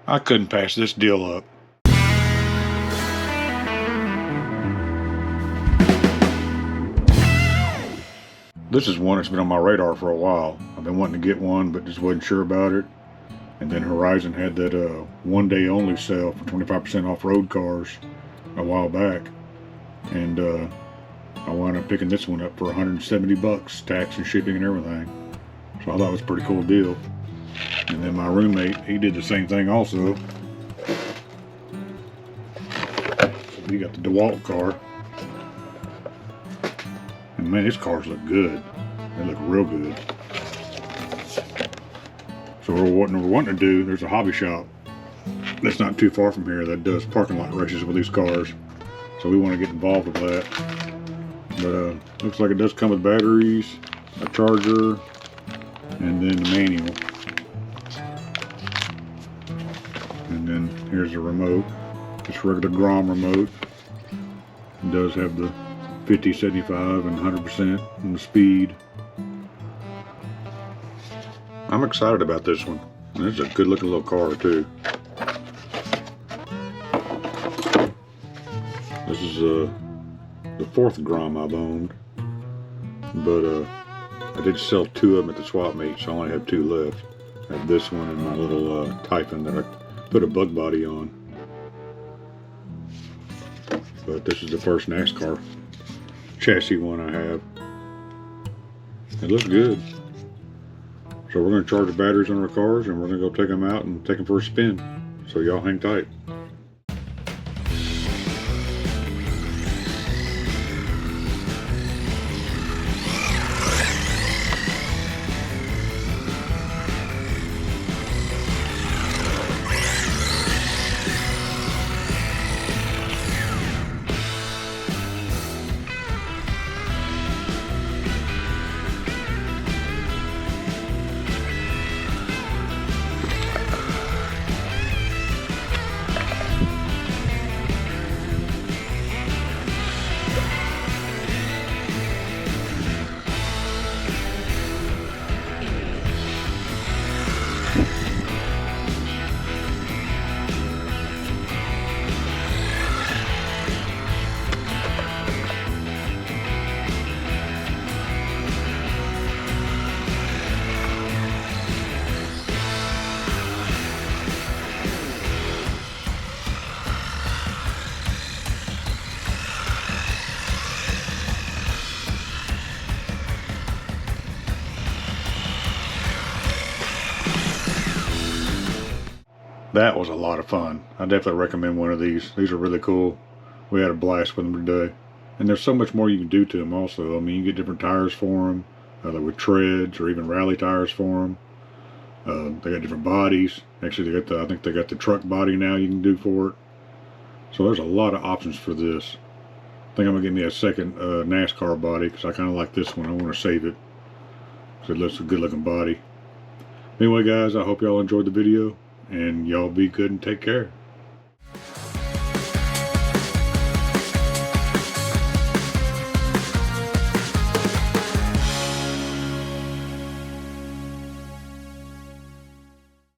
I couldn't pass this deal up. This is one that's been on my radar for a while. I've been wanting to get one, but just wasn't sure about it. And then Horizon had that one-day only sale for 25% off road cars a while back. And I wound up picking this one up for 170 bucks, tax and shipping and everything. So I thought it was a pretty cool deal. And then my roommate, he did the same thing also. So we got the DeWalt car. And man, these cars look good. They look real good. So what we're wanting to do, there's a hobby shop that's not too far from here that does parking lot races with these cars. So we want to get involved with that. But looks like it does come with batteries, a charger, and then the manual. And then here's the remote. Just regular Grom remote. It does have the 50, 75, and 100% on the speed. I'm excited about this one. This is a good looking little car too. This is the fourth Grom I've owned, but I did sell two of them at the swap meet, so I only have two left. I have this one and my little Typhon that I put a bug body on. But this is the first NASCAR chassis one I have. It looks good. So we're going to charge the batteries on our cars and we're going to go take them out and take them for a spin. So y'all hang tight. That was a lot of fun. I definitely recommend one of these. These are really cool. We had a blast with them today. And there's so much more you can do to them also. I mean, you can get different tires for them, with treads or even rally tires for them. They got different bodies. Actually, they got I think they got the truck body now you can do for it. So there's a lot of options for this. I think I'm gonna get me a second NASCAR body because I kind of like this one. I want to save it because it looks a good looking body. Anyway, guys, I hope y'all enjoyed the video. And y'all be good and take care.